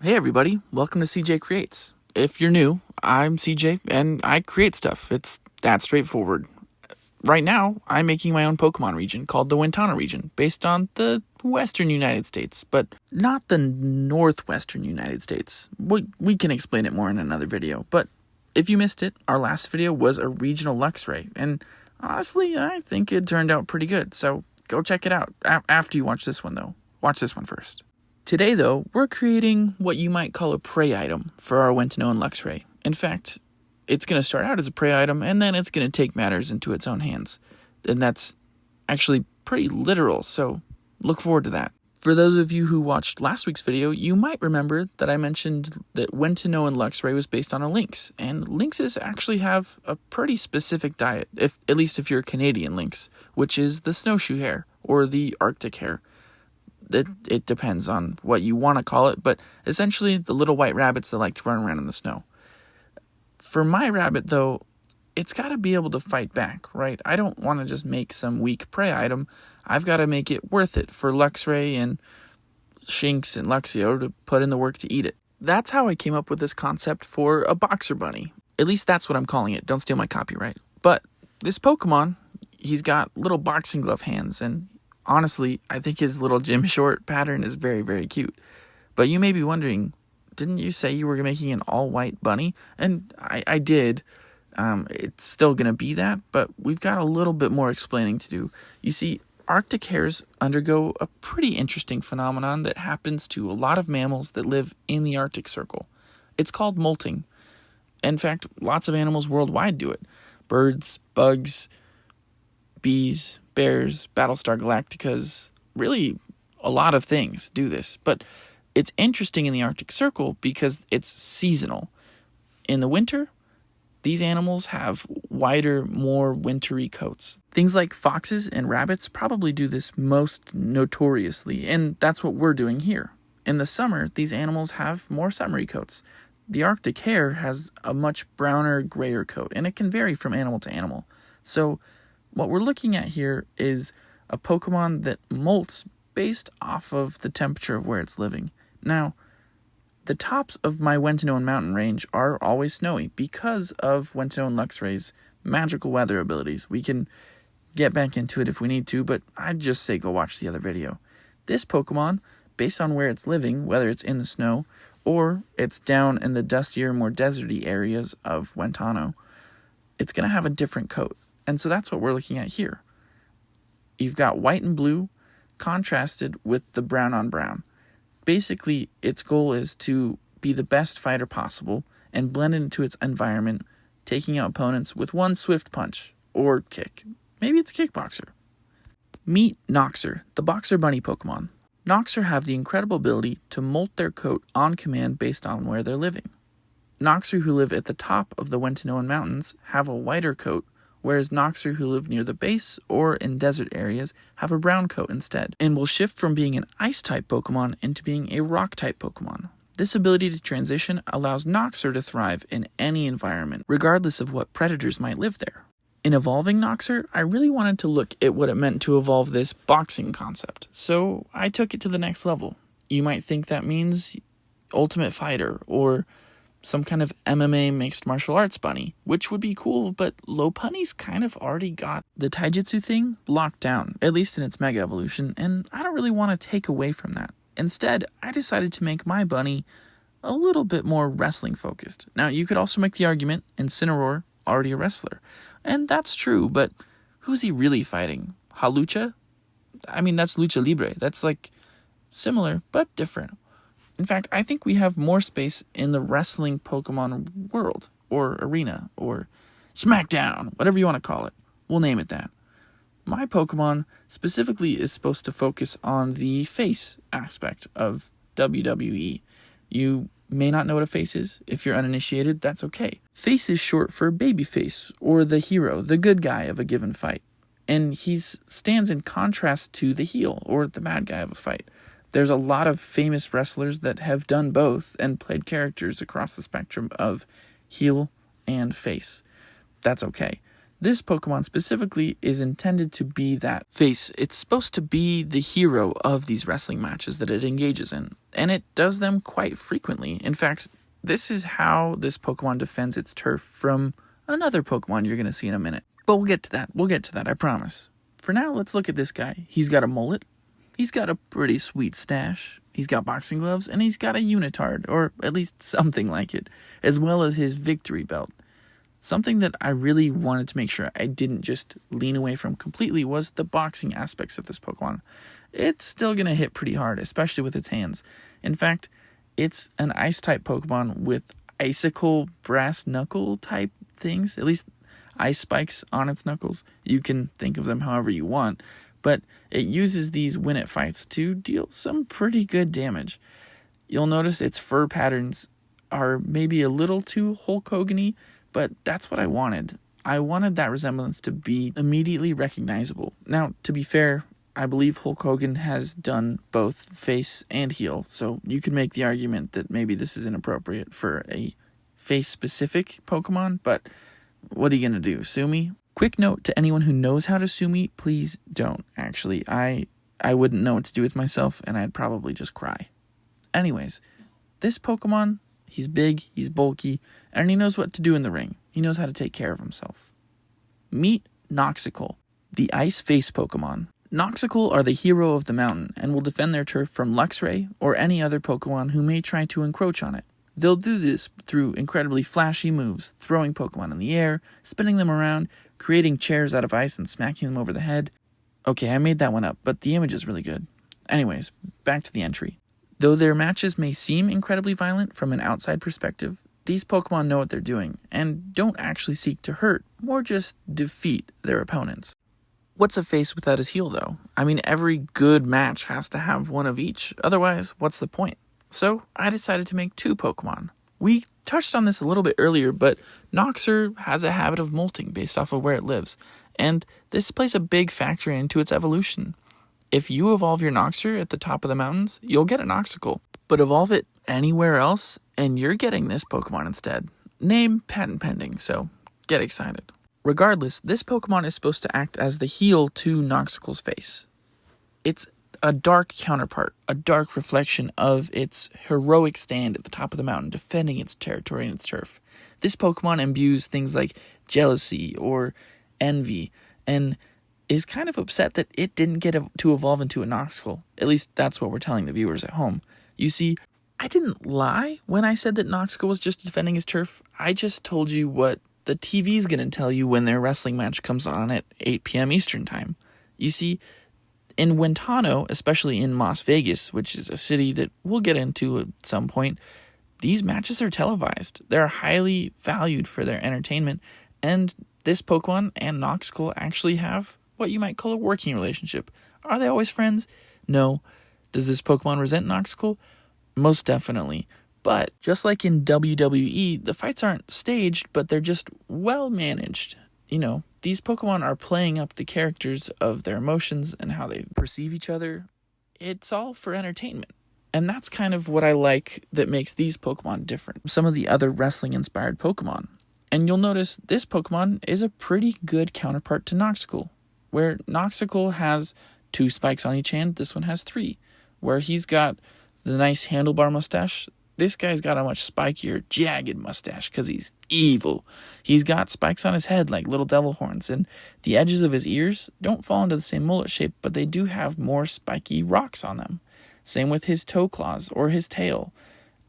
Hey everybody, welcome to Seajay Creates. If you're new, I'm Seajay and I create stuff. It's that straightforward. Right now, I'm making my own Pokemon region called the Wentano Region, based on the western United States, but not the northwestern United States. We can explain it more in another video, but if you missed it, our last video was a regional Luxray, and honestly, I think it turned out pretty good, so go check it out. After you watch this one, though. Watch this one first. Today, though, we're creating what you might call a prey item for our Wentano and Luxray. In fact, it's going to start out as a prey item, and then it's going to take matters into its own hands. And that's actually pretty literal, so look forward to that. For those of you who watched last week's video, you might remember that I mentioned that Wentano and Luxray was based on a lynx, and lynxes actually have a pretty specific diet, at least if you're a Canadian lynx, which is the snowshoe hare, or the Arctic hare. It depends on what you want to call it, but essentially the little white rabbits that like to run around in the snow. For my rabbit, though, it's got to be able to fight back, right? I don't want to just make some weak prey item. I've got to make it worth it for Luxray and Shinx and Luxio to put in the work to eat it. That's how I came up with this concept for a boxer bunny. At least that's what I'm calling it. Don't steal my copyright. But this Pokemon, he's got little boxing glove hands, and honestly, I think his little gym short pattern is very, very cute. But you may be wondering, didn't you say you were making an all-white bunny? And I did. It's still going to be that, but we've got a little bit more explaining to do. You see, Arctic hares undergo a pretty interesting phenomenon that happens to a lot of mammals that live in the Arctic Circle. It's called molting. In fact, lots of animals worldwide do it. Birds, bugs, bees, bears, Battlestar Galacticas, really a lot of things do this. But it's interesting in the Arctic Circle because it's seasonal. In the winter, these animals have wider, more wintry coats. Things like foxes and rabbits probably do this most notoriously, and that's what we're doing here. In the summer, these animals have more summery coats. The Arctic hare has a much browner, grayer coat, and it can vary from animal to animal. So what we're looking at here is a Pokemon that molts based off of the temperature of where it's living. Now, the tops of my Wentano mountain range are always snowy because of Wentano and Luxray's magical weather abilities. We can get back into it if we need to, but I'd just say go watch the other video. This Pokemon, based on where it's living, whether it's in the snow or it's down in the dustier, more deserty areas of Wentano, it's going to have a different coat. And so that's what we're looking at here. You've got white and blue contrasted with the brown on brown. Basically, its goal is to be the best fighter possible and blend into its environment, taking out opponents with one swift punch or kick. Maybe it's a kickboxer. Meet Noxer, the boxer bunny Pokemon. Noxer have the incredible ability to molt their coat on command based on where they're living. Noxer who live at the top of the Wentano Mountains have a whiter coat, whereas Noxer who live near the base or in desert areas have a brown coat instead, and will shift from being an ice-type Pokemon into being a rock-type Pokemon. This ability to transition allows Noxer to thrive in any environment, regardless of what predators might live there. In evolving Noxer, I really wanted to look at what it meant to evolve this boxing concept, so I took it to the next level. You might think that means Ultimate Fighter, or some kind of MMA mixed martial arts bunny, which would be cool, but Lopunny's kind of already got the taijutsu thing locked down, at least in its mega evolution, and I don't really want to take away from that. Instead, I decided to make my bunny a little bit more wrestling focused. Now, you could also make the argument, Incineroar, already a wrestler, and that's true, but who's he really fighting? Halucha? I mean, that's Lucha Libre. That's like similar, but different. In fact, I think we have more space in the wrestling Pokemon world, or arena, or SmackDown, whatever you want to call it. We'll name it that. My Pokemon specifically is supposed to focus on the face aspect of WWE. You may not know what a face is. If you're uninitiated, that's okay. Face is short for babyface, or the hero, the good guy of a given fight. And he stands in contrast to the heel, or the bad guy of a fight. There's a lot of famous wrestlers that have done both and played characters across the spectrum of heel and face. That's okay. This Pokemon specifically is intended to be that face. It's supposed to be the hero of these wrestling matches that it engages in, and it does them quite frequently. In fact, this is how this Pokemon defends its turf from another Pokemon you're going to see in a minute. But we'll get to that, I promise. For now, let's look at this guy. He's got a mullet, he's got a pretty sweet stash, he's got boxing gloves, and he's got a unitard, or at least something like it, as well as his victory belt. Something that I really wanted to make sure I didn't just lean away from completely was the boxing aspects of this Pokemon. It's still going to hit pretty hard, especially with its hands. In fact, it's an ice-type Pokemon with icicle brass knuckle type things, at least ice spikes on its knuckles. You can think of them however you want, but it uses these when it fights to deal some pretty good damage. You'll notice its fur patterns are maybe a little too Hulk Hogan-y, but that's what I wanted. I wanted that resemblance to be immediately recognizable. Now, to be fair, I believe Hulk Hogan has done both face and heel, so you could make the argument that maybe this is inappropriate for a face-specific Pokemon, but what are you going to do, sue me? Quick note to anyone who knows how to sue me, please don't, actually. I wouldn't know what to do with myself, and I'd probably just cry. Anyways, this Pokemon, he's big, he's bulky, and he knows what to do in the ring. He knows how to take care of himself. Meet Noxicle, the Ice Face Pokemon. Noxicle are the hero of the mountain and will defend their turf from Luxray or any other Pokemon who may try to encroach on it. They'll do this through incredibly flashy moves, throwing Pokemon in the air, spinning them around, creating chairs out of ice and smacking them over the head. Okay, I made that one up, but the image is really good. Anyways, back to the entry. Though their matches may seem incredibly violent from an outside perspective, these Pokemon know what they're doing and don't actually seek to hurt, more just defeat their opponents. What's a face without his heel, though? I mean, every good match has to have one of each. Otherwise, what's the point? So, I decided to make two Pokemon. We touched on this a little bit earlier, but Noxer has a habit of molting based off of where it lives, and this plays a big factor into its evolution. If you evolve your Noxer at the top of the mountains, you'll get a Noxicle, but evolve it anywhere else, and you're getting this Pokemon instead. Name patent pending, so get excited. Regardless, this Pokemon is supposed to act as the heel to Noxicle's face. It's a dark counterpart, a dark reflection of its heroic stand at the top of the mountain, defending its territory and its turf. This Pokemon imbues things like jealousy or envy, and is kind of upset that it didn't get to evolve into a Noxicle. At least that's what we're telling the viewers at home. You see, I didn't lie when I said that Noxicle was just defending his turf. I just told you what the TV's going to tell you when their wrestling match comes on at 8 p.m. Eastern Time. You see, in Wentano, especially in Las Vegas, which is a city that we'll get into at some point, these matches are televised. They're highly valued for their entertainment, and this Pokemon and Noxicle actually have what you might call a working relationship. Are they always friends? No. Does this Pokemon resent Noxicle? Most definitely. But just like in WWE, the fights aren't staged, but they're just well managed. You know, these Pokemon are playing up the characters of their emotions and how they perceive each other. It's all for entertainment. And that's kind of what I like that makes these Pokemon different from some of the other wrestling-inspired Pokemon. And you'll notice this Pokemon is a pretty good counterpart to Noxicle. Where Noxicle has 2 spikes on each hand, this one has 3. Where he's got the nice handlebar mustache, this guy's got a much spikier, jagged mustache because he's evil. He's got spikes on his head like little devil horns, and the edges of his ears don't fall into the same mullet shape, but they do have more spiky rocks on them. Same with his toe claws or his tail.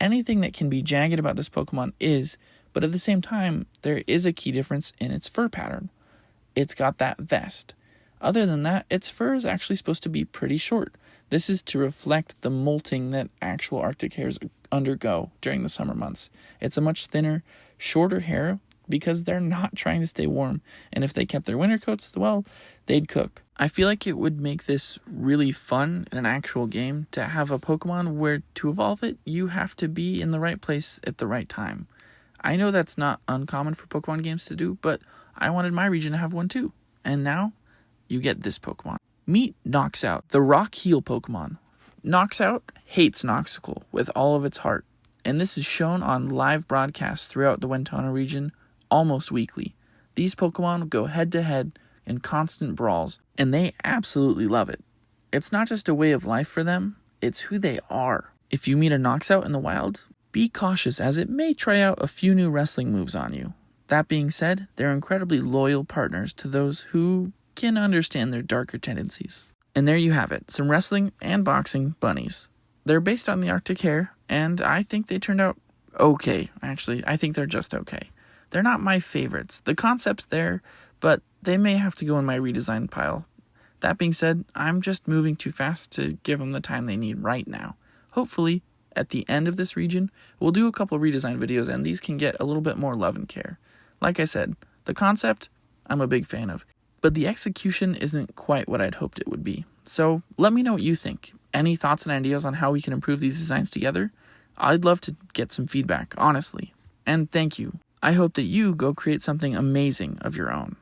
Anything that can be jagged about this Pokemon is, but at the same time, there is a key difference in its fur pattern. It's got that vest. Other than that, its fur is actually supposed to be pretty short. This is to reflect the molting that actual Arctic hares undergo during the summer months. It's a much thinner, shorter hair because they're not trying to stay warm. And if they kept their winter coats, well, they'd cook. I feel like it would make this really fun in an actual game to have a Pokemon where to evolve it, you have to be in the right place at the right time. I know that's not uncommon for Pokemon games to do, but I wanted my region to have one too. And now, you get this Pokemon. Meet Noxout, the rock heel Pokemon. Noxout hates Noxicle with all of its heart, and this is shown on live broadcasts throughout the Wentano region almost weekly. These Pokemon go head to head in constant brawls, and they absolutely love it. It's not just a way of life for them, it's who they are. If you meet a Noxout in the wild, be cautious as it may try out a few new wrestling moves on you. That being said, they're incredibly loyal partners to those who can understand their darker tendencies. And there you have it, some wrestling and boxing bunnies. They're based on the Arctic Hare, and I think they turned out okay. Actually, I think they're just okay. They're not my favorites. The concept's there, but they may have to go in my redesign pile. That being said, I'm just moving too fast to give them the time they need right now. Hopefully, at the end of this region, we'll do a couple redesign videos and these can get a little bit more love and care. Like I said, the concept, I'm a big fan of, but the execution isn't quite what I'd hoped it would be. So let me know what you think. Any thoughts and ideas on how we can improve these designs together? I'd love to get some feedback, honestly. And thank you. I hope that you go create something amazing of your own.